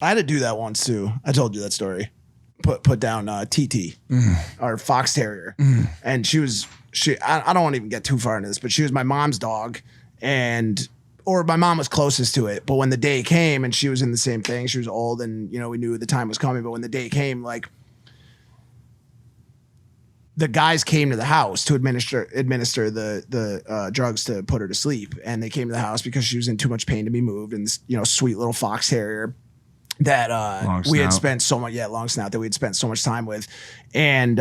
I had to do that once too. I told you that story. Put down TT, our fox terrier, and I don't want to even get too far into this, but she was my mom's dog, or my mom was closest to it. But when the day came, and she was in the same thing, she was old, and we knew the time was coming. But when the day came, like the guys came to the house to administer the drugs to put her to sleep, and they came to the house because she was in too much pain to be moved, and this sweet little fox terrier that we had spent so much, long snout, that we had spent so much time with. And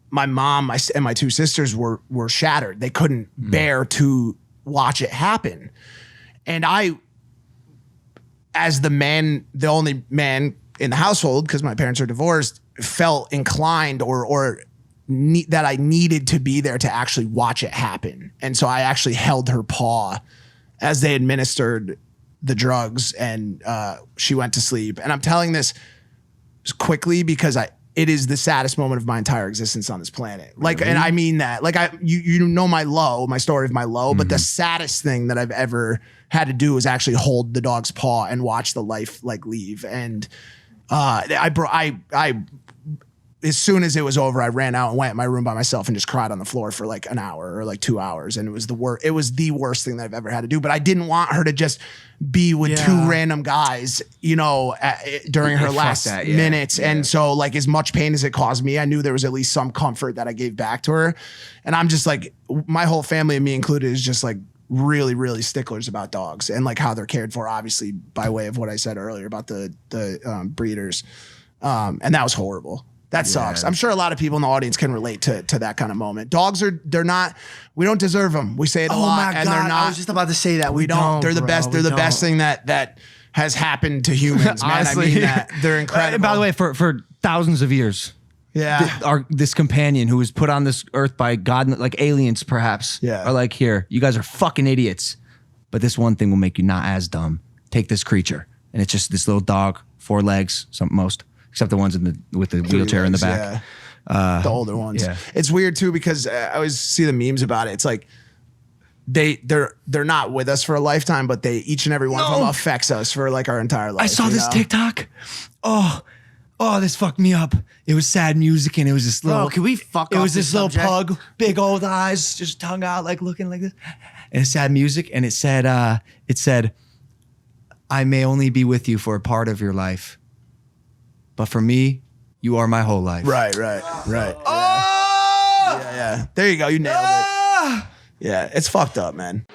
my mom and my two sisters were shattered. They couldn't bear to watch it happen. And I, as the only man in the household, because my parents are divorced, felt inclined that I needed to be there to actually watch it happen. And so I actually held her paw as they administered the drugs, and she went to sleep. And I'm telling this quickly because it is the saddest moment of my entire existence on this planet. Like, and I mean that. Like, you know my story of my low, but the saddest thing that I've ever had to do was actually hold the dog's paw and watch the life leave. And as soon as it was over, I ran out and went in my room by myself and just cried on the floor for like an hour or like 2 hours. And it was the worst thing that I've ever had to do. But I didn't want her to just be with two random guys, during her last minutes. Yeah. And so, like, as much pain as it caused me, I knew there was at least some comfort that I gave back to her. And I'm just like, my whole family, and me included, is just like really, really sticklers about dogs and like how they're cared for, obviously, by way of what I said earlier about the breeders. And that was horrible. That sucks. I'm sure a lot of people in the audience can relate to that kind of moment. Dogs we don't deserve them. We say it a lot. My God, and they're not. I was just about to say that. We don't. They're the best. They're the best thing that has happened to humans, man. Honestly, I mean that. They're incredible. And by the way, for thousands of years, this companion who was put on this earth by God, like aliens perhaps, are like, here, you guys are fucking idiots. But this one thing will make you not as dumb. Take this creature. And it's just this little dog, 4 legs, most. Except the ones with the wheelchair in the back. Yeah. The older ones. Yeah. It's weird too because I always see the memes about it. It's like they're not with us for a lifetime, but each and every one of them affects us for like our entire life. I saw this TikTok. Oh, this fucked me up. It was sad music and it was this little. Can we fuck? It was this little pug, big old eyes, just tongue out, like looking like this, and it's sad music. And it said, "I may only be with you for a part of your life. But for me, you are my whole life." Right. Oh! Yeah. There you go. You nailed it. Yeah, it's fucked up, man.